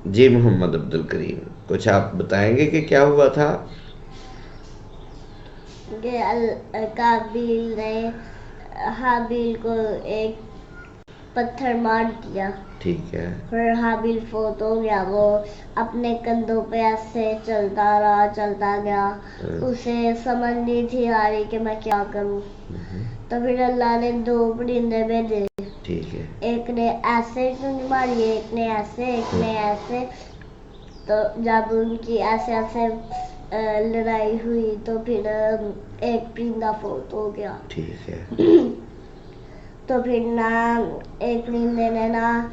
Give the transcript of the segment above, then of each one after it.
جی محمد عبد الکریم، کچھ آپ بتائیں گے کہ کیا ہوا تھا؟ کہ قابیل نے حابیل کو ایک پتھر مار دیا. ٹھیک ہے. پھر حابیل فوت ہو گیا. وہ اپنے کندھوں پہ ایسے چلتا گیا. اسے سمجھ نہیں تھی آ رہی کہ میں کیا کروں. تو پھر اللہ نے 2 پرندے بھیجے. ٹھیک ہے. ایک نے ایسے چونچ ماری، ایک نے ایسے، ایک نے ایسے. تو جب ان کی ایسے لڑائی ہوئی تو پھر ایک پرندہ فوت ہو گیا. ٹھیک ہے. تو پھر نا ایک پرندے نے نا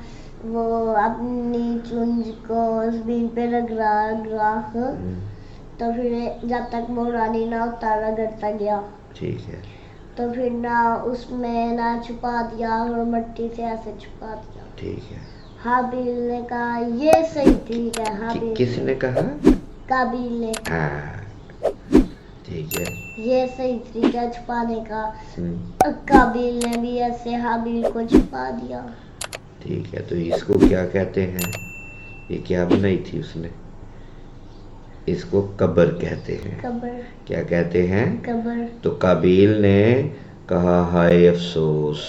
وہ اپنی چونچ کو زمین پہ رگڑا تو پھر جب تک موڑا نہیں نہ ہوتا رگڑتا گیا. ٹھیک ہے. تو پھر نہ اس میں نہ چھپا دیا اور مٹی سے ایسے چھپا دیا. ٹھیک ہے. حابیل نے کہا یہ صحیح ٹھیک ہے. حابیل کس نے کہا؟ قابیل نے. ٹھیک ہے. یہ صحیح طریقہ چھپانے کا. قابیل نے بھی ایسے حابیل کو چھپا دیا. ٹھیک ہے. تو اس کو کیا کہتے ہیں؟ یہ کیا بنائی تھی اس نے؟ اس کو قبر کہتے ہیں. قبر. کیا کہتے ہیں؟ قبر. تو قابیل نے کہا ہائے افسوس.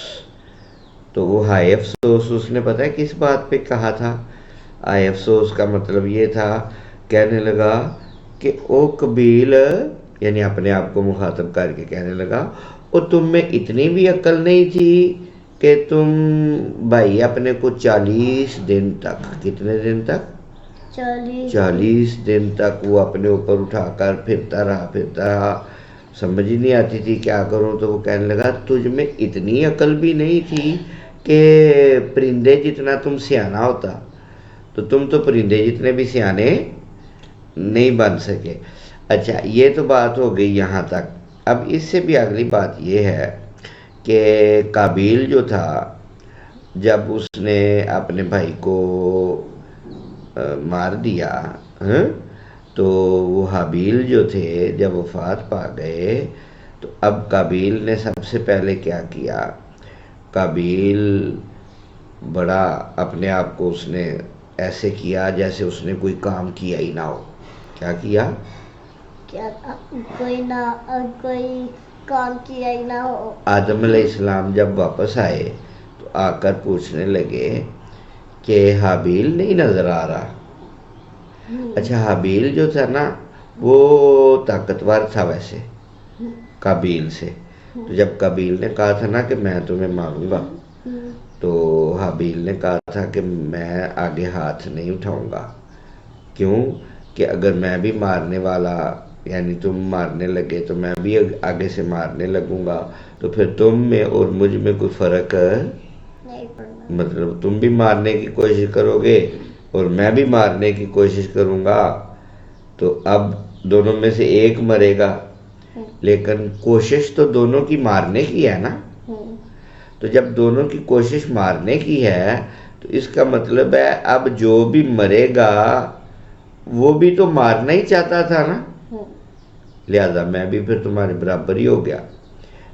تو وہ ہائے افسوس اس نے پتہ ہے کس بات پہ کہا تھا؟ ہائے افسوس کا مطلب یہ تھا، کہنے لگا کہ او قابیل، یعنی اپنے آپ کو مخاطب کر کے کہنے لگا، اور تم میں اتنی بھی عقل نہیں تھی کہ تم بھائی اپنے کو 40 دن تک، کتنے دن تک؟ 40 دن تک وہ اپنے اوپر اٹھا کر پھرتا رہا، سمجھ ہی نہیں آتی تھی کیا کروں. تو وہ کہنے لگا تجھ میں اتنی عقل بھی نہیں تھی کہ پرندے جتنا تم سیانا ہوتا، تو تم تو پرندے جتنے بھی سیانے نہیں بن سکے. اچھا یہ تو بات ہو گئی یہاں تک. اب اس سے بھی اگلی بات یہ ہے کہ قابیل جو تھا جب اس نے اپنے بھائی کو مار دیا تو وہ حابیل جو تھے جب وفات پا گئے تو اب قابیل نے سب سے پہلے کیا کیا؟ قابیل بڑا اپنے آپ کو اس نے ایسے کیا جیسے اس نے کوئی کام کیا ہی نہ ہو. کیا کیا؟ کوئی کام کیا ہی نہ ہو. آدم علیہ السلام جب واپس آئے تو آ کر پوچھنے لگے کہ حابیل نہیں نظر آ رہا. اچھا حابیل جو تھا نا وہ طاقتور تھا ویسے قابیل سے. تو جب قابیل نے کہا تھا نا کہ میں تمہیں ماروں گا تو حابیل نے کہا تھا کہ میں آگے ہاتھ نہیں اٹھاؤں گا. کیوں کہ اگر میں بھی مارنے والا، یعنی تم مارنے لگے تو میں بھی آگے سے مارنے لگوں گا تو پھر تم میں اور مجھ میں کوئی فرق نہیں پڑنا. مطلب تم بھی مارنے کی کوشش کرو گے اور میں بھی مارنے کی کوشش کروں گا تو اب دونوں میں سے ایک مرے گا، لیکن کوشش تو دونوں کی مارنے کی ہے نا. تو جب دونوں کی کوشش مارنے کی ہے تو اس کا مطلب ہے اب جو بھی مرے گا وہ بھی تو مارنا ہی چاہتا تھا نا، لہذا میں بھی پھر تمہارے برابر ہی ہو گیا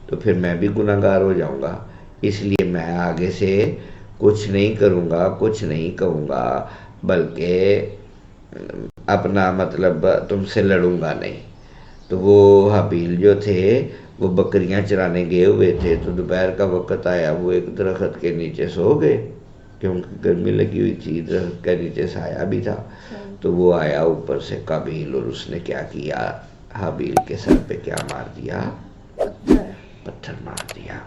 تو پھر میں بھی گناہگار ہو جاؤں گا. اس لیے میں آگے سے کچھ نہیں کروں گا، کچھ نہیں کہوں گا، بلکہ اپنا مطلب تم سے لڑوں گا نہیں. تو وہ حابیل جو تھے وہ بکریاں چرانے گئے ہوئے تھے تو دوپہر کا وقت آیا، وہ ایک درخت کے نیچے سو گئے کیونکہ گرمی لگی ہوئی تھی، درخت کے نیچے سایہ بھی تھا. تو وہ آیا اوپر سے قابیل اور اس نے کیا کیا؟ حابیل کے سر پہ کیا مار دیا؟ پتھر مار دیا.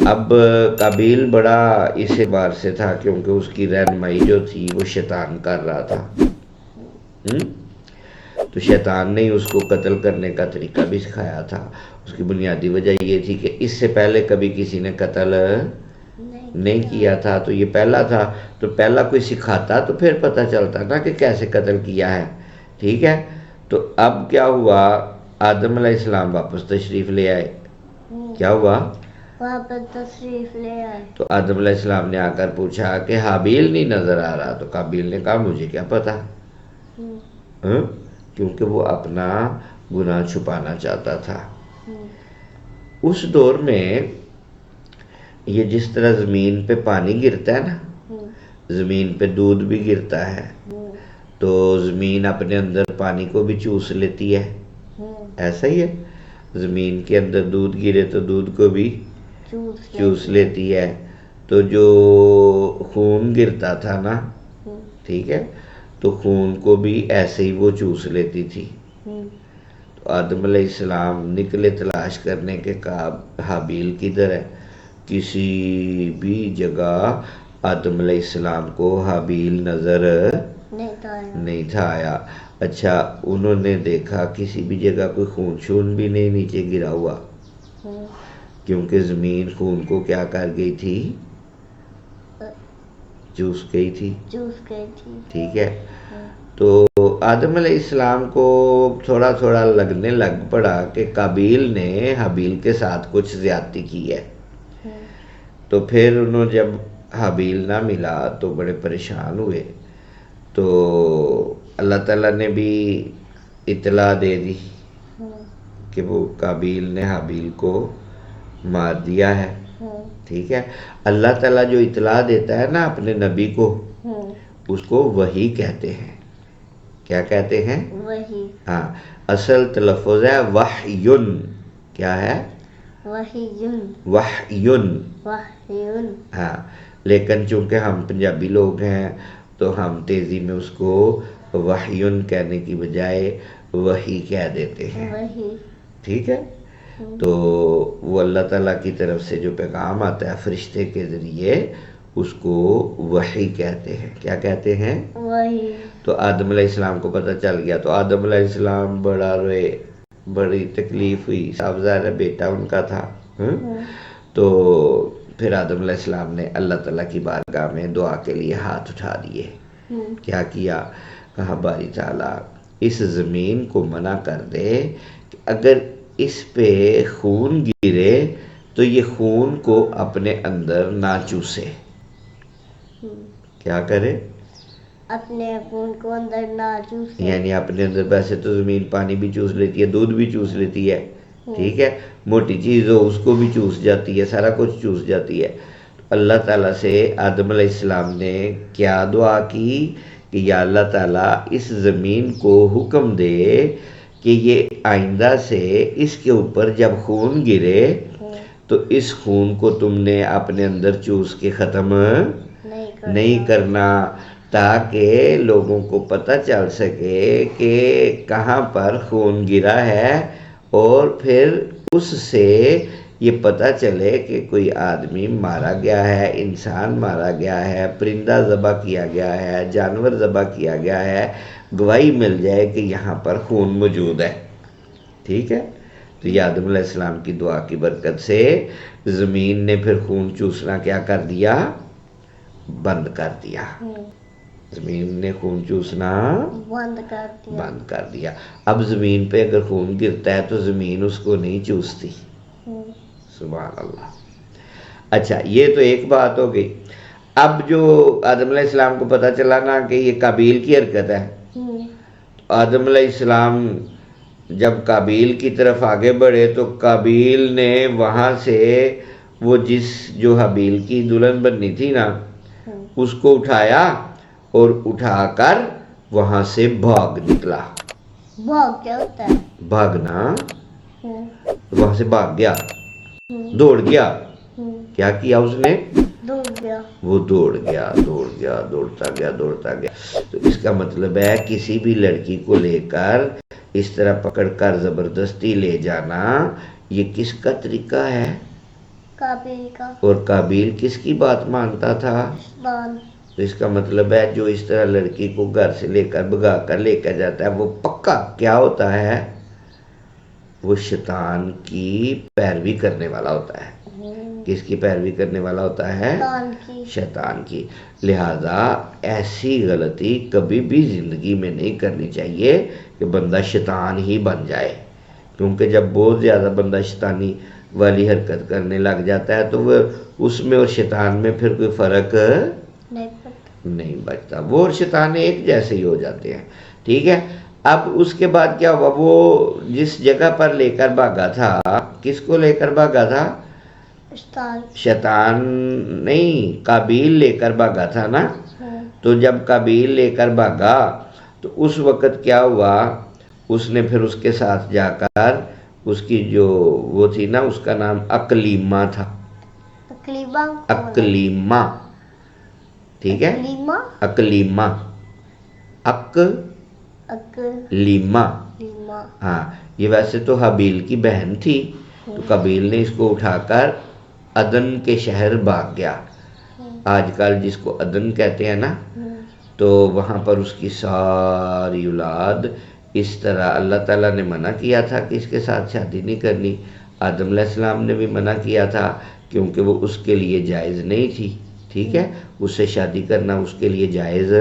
اب قابیل بڑا اس اعتبار سے تھا کیونکہ اس کی رہنمائی جو تھی وہ شیطان کر رہا تھا. تو شیطان نے اس کو قتل کرنے کا طریقہ بھی سکھایا تھا. اس کی بنیادی وجہ یہ تھی کہ اس سے پہلے کبھی کسی نے قتل نہیں کیا تھا تو یہ پہلا تھا. تو پہلا کوئی سکھاتا تو پھر پتہ چلتا نا کہ کیسے قتل کیا ہے. ٹھیک ہے. تو اب کیا ہوا؟ آدم علیہ السلام واپس تشریف لے آئے. کیا ہوا؟ واپس تشریف لے آئے. تو آدم علیہ السلام نے آ کر پوچھا کہ حابیل نہیں نظر آ رہا. تو قابیل نے کہا مجھے کیا پتا، کیونکہ وہ اپنا گناہ چھپانا چاہتا تھا. اس دور میں یہ جس طرح زمین پہ پانی گرتا ہے نا، زمین پہ دودھ بھی گرتا ہے تو زمین اپنے اندر پانی کو بھی چوس لیتی ہے، ایسا ہی ہے، زمین کے اندر دودھ گرے تو دودھ کو بھی چوس لیتی ہے. تو جو خون گرتا تھا نا، ٹھیک ہے، تو خون کو بھی ایسے ہی وہ چوس لیتی تھی. تو آدم علیہ السلام نکلے تلاش کرنے کے حابیل کدھر ہے. کسی بھی جگہ آدم علیہ السلام کو حابیل نظر نہیں تھا آیا. اچھا، انہوں نے دیکھا کسی بھی جگہ کوئی خون شون بھی نہیں نیچے گرا ہوا، کیونکہ زمین خون کو کیا کر گئی تھی، چوس گئی تھی. ٹھیک ہے، تو آدم علیہ السلام کو تھوڑا تھوڑا لگنے لگ پڑا کہ قابیل نے حابیل کے ساتھ کچھ زیادتی کی ہے. تو پھر انہوں جب حابیل نہ ملا تو بڑے پریشان ہوئے. تو اللہ تعالیٰ نے بھی اطلاع دے دی کہ وہ قابیل نے حابیل کو مار دیا ہے. ٹھیک ہے، اللہ تعالیٰ جو اطلاع دیتا ہے نا اپنے نبی کو، اس کو وحی کہتے ہیں. کیا کہتے ہیں؟ وحی. ہاں، اصل تلفظ ہے وحیٌ. کیا ہے؟ وحیٌ. ہاں، لیکن چونکہ ہم پنجابی لوگ ہیں تو ہم تیزی میں اس کو وحیٌ کہنے کی بجائے وحی کہہ دیتے ہیں. ٹھیک ہے، تو وہ اللہ تعالیٰ کی طرف سے جو پیغام آتا ہے فرشتے کے ذریعے، اس کو وحی کہتے ہیں. کیا کہتے ہیں؟ وحی. تو آدم علیہ السلام کو پتہ چل گیا تو آدم علیہ السلام بڑا روئے، بڑی تکلیف ہوئی. صاحب ظاہر بیٹا ان کا تھا. تو پھر آدم علیہ السلام نے اللہ تعالیٰ کی بارگاہ میں دعا کے لیے ہاتھ اٹھا دیے. کیا کیا؟ کہا باری تعالیٰ اس زمین کو منع کر دے کہ اگر اس پہ خون گرے تو یہ خون کو اپنے اندر نہ چوسے. کیا کرے؟ اپنے خون کو اندر نہ چوسے. یعنی اپنے اندر، ویسے تو زمین پانی بھی چوس لیتی ہے، دودھ بھی چوس لیتی ہے. ٹھیک ہے، موٹی چیز ہو اس کو بھی چوس جاتی ہے، سارا کچھ چوس جاتی ہے. اللہ تعالیٰ سے آدم علیہ السلام نے کیا دعا کی کہ یا اللہ تعالیٰ اس زمین کو حکم دے کہ یہ آئندہ سے اس کے اوپر جب خون گرے تو اس خون کو تم نے اپنے اندر چوس کے ختم نہیں کرنا، تاکہ لوگوں کو پتہ چل سکے کہ کہاں پر خون گرا ہے، اور پھر اس سے یہ پتہ چلے کہ کوئی آدمی مارا گیا ہے، انسان مارا گیا ہے، پرندہ ذبح کیا گیا ہے، جانور ذبح کیا گیا ہے، گواہی مل جائے کہ یہاں پر خون موجود ہے. ٹھیک ہے، تو یہ آدم علیہ السلام کی دعا کی برکت سے زمین نے پھر خون چوسنا کیا کر دیا؟ بند کر دیا. زمین نے خون چوسنا بند کر دیا. اب زمین پہ اگر خون گرتا ہے تو زمین اس کو نہیں چوستی. سبحان اللہ. اچھا، یہ تو ایک بات ہو گئی. اب جو آدم علیہ السلام کو پتہ چلا نا کہ یہ قابیل کی حرکت ہے، آدم علیہ السلام جب قابیل کی طرف آگے بڑھے تو قابیل نے وہاں سے وہ جو حابیل کی دلہن بننی تھی نا، اس کو اٹھایا اور اٹھا کر وہاں سے بھاگ نکلا. بھاگ کیا ہوتا ہے؟ بھاگنا. وہاں سے بھاگ گیا، دوڑ گیا. کیا کیا اس نے؟ وہ دوڑ گیا، دوڑتا گیا. تو اس کا مطلب ہے کسی بھی لڑکی کو لے کر اس طرح پکڑ کر زبردستی لے جانا، یہ کس کا طریقہ ہے؟ قابیل کا. اور قابیل کس کی بات مانتا تھا؟ تو اس کا مطلب ہے جو اس طرح لڑکی کو گھر سے لے کر بھگا کر لے کر جاتا ہے وہ پکا کیا ہوتا ہے؟ وہ شیطان کی پیروی کرنے والا ہوتا ہے. کس کی پیروی کرنے والا ہوتا ہے؟ شیطان کی. لہذا ایسی غلطی کبھی بھی زندگی میں نہیں کرنی چاہیے کہ بندہ شیطان ہی بن جائے، کیونکہ جب بہت زیادہ بندہ شیطانی والی حرکت کرنے لگ جاتا ہے تو وہ اس میں اور شیطان میں پھر کوئی فرق نہیں بچتا. وہ اور شیطان ایک جیسے ہی ہو جاتے ہیں. ٹھیک ہے، اب اس کے بعد کیا ہوا؟ وہ جس جگہ پر لے کر بھاگا تھا، کس کو لے کر بھاگا تھا؟ شیطان نہیں، قابیل لے کر بھاگا تھا نا. تو جب قابیل لے کر بھاگا تو اس وقت کیا ہوا، اس نے پھر اس کے ساتھ جا کر اس کی جو وہ تھی نا، اس کا نام اقلیمہ تھا، تقریبا اقلیمہ، ٹھیک ہے، لیما اقلیمہ، اقلیمہ، لیما ہاں، یہ ویسے تو حابیل کی بہن تھی، تو قابیل نے اس کو اٹھا کر عدن کے شہر بھاگ گیا، آج کل جس کو عدن کہتے ہیں نا، تو وہاں پر اس کی ساری اولاد، اس طرح اللہ تعالیٰ نے منع کیا تھا کہ اس کے ساتھ شادی نہیں کرنی، آدم علیہ السلام نے بھی منع کیا تھا کیونکہ وہ اس کے لیے جائز نہیں تھی، ٹھیک ہے، اس سے شادی کرنا اس کے لیے جائز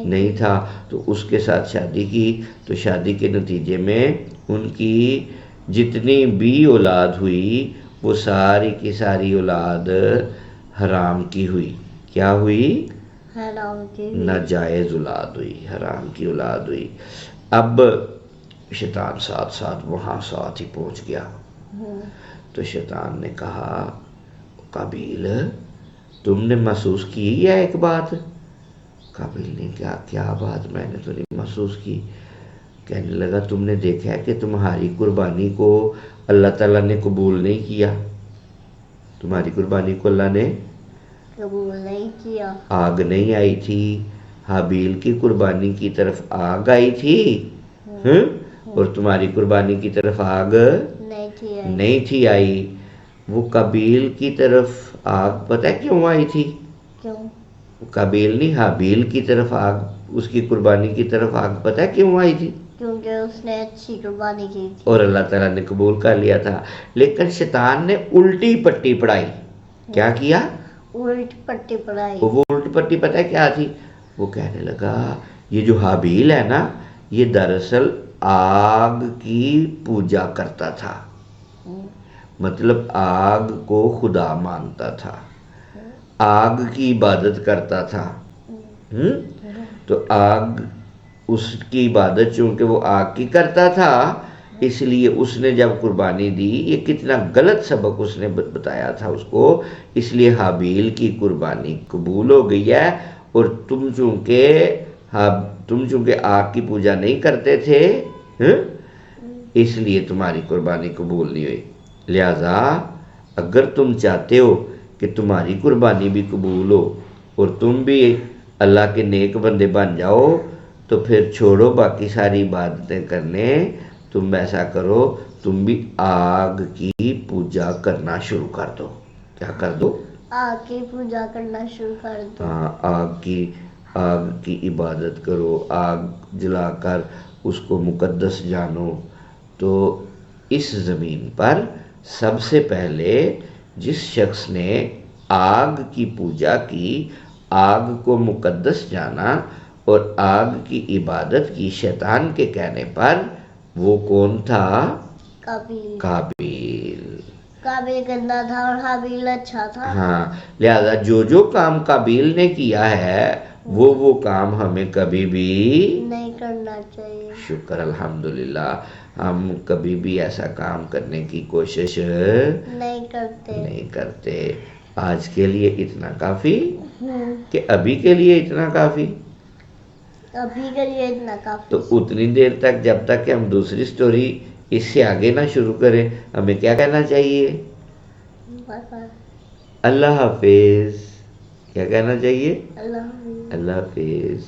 نہیں تھا، تو اس کے ساتھ شادی کی، تو شادی کے نتیجے میں ان کی جتنی بھی اولاد ہوئی وہ ساری کی ساری اولاد حرام کی ہوئی، کیا ہوئی، حرام کی ناجائز اولاد ہوئی، حرام کی اولاد ہوئی۔ اب شیطان ساتھ ساتھ وہاں ساتھ ہی پہنچ گیا، تو شیطان نے کہا قابیل تم نے محسوس کی یا ایک بات؟ قابیل نے کیا بات، میں نے تو نہیں محسوس کی۔ کہنے لگا تم نے دیکھا ہے کہ تمہاری قربانی کو اللہ تعالیٰ نے قبول نہیں کیا، تمہاری قربانی کو اللہ نے قبول نہیں کیا، آگ نہیں آئی تھی، حابیل کی قربانی کی طرف آگ آئی تھی، اور تمہاری قربانی کی طرف آگ نہیں تھی آئی۔ وہ قابیل کی طرف آگ پتہ ہے کیوں آئی تھی؟ کیوں؟ قابیل نہیں، حابیل کی طرف آگ، اس کی قربانی کی طرف آگ پتہ ہے کیوں آئی تھی؟ کیونکہ اس نے اچھی قربانی کی تھی اور اللہ تعالیٰ نے قبول کر لیا تھا، لیکن شیطان نے الٹی پٹی پڑھائی، کیا کیا؟ الٹ پٹی پڑھائی۔ وہ الٹ پٹی پتہ ہے کیا تھی؟ وہ کہنے لگا یہ جو حابیل ہے نا، یہ دراصل آگ کی پوجا کرتا تھا، مطلب آگ کو خدا مانتا تھا، آگ کی عبادت کرتا تھا، تو آگ، اس کی عبادت چونکہ وہ آگ کی کرتا تھا، اس لیے اس نے جب قربانی دی، یہ کتنا غلط سبق اس نے بتایا تھا اس کو، اس لیے حابیل کی قربانی قبول ہو گئی ہے، اور تم چونکہ آگ کی پوجا نہیں کرتے تھے، اس لیے تمہاری قربانی قبول نہیں ہوئی، لہذا اگر تم چاہتے ہو کہ تمہاری قربانی بھی قبول ہو اور تم بھی اللہ کے نیک بندے بن جاؤ، تو پھر چھوڑو باقی ساری عبادتیں کرنے، تم ایسا کرو، تم بھی آگ کی پوجا کرنا شروع کر دو، کیا کر دو؟ آگ کی پوجا کرنا شروع کر دو، ہاں، آگ کی عبادت کرو، آگ جلا کر اس کو مقدس جانو۔ تو اس زمین پر سب سے پہلے جس شخص نے آگ کی پوجا کی، آگ کو مقدس جانا اور آگ کی عبادت کی شیطان کے کہنے پر، وہ کون تھا؟ قابیل۔ قابیل گندا تھا اور حابیل اچھا تھا، ہاں، لہذا جو کام قابیل نے کیا ہے وہ کام ہمیں کبھی بھی نہیں کرنا چاہیے۔ شکر الحمدللہ، ہم کبھی بھی ایسا کام کرنے کی کوشش نہیں کرتے۔ آج کے لیے اتنا کافی، کہ ابھی کے لیے اتنا کافی، ابھی کے لیے اتنا کافی، تو اتنی دیر تک جب تک کہ ہم دوسری سٹوری اس سے آگے نہ شروع کریں، ہمیں کیا کہنا چاہیے؟ اللہ حافظ۔ کیا کہنا چاہیے؟ اللہ حافظ۔ اللہ حافظ۔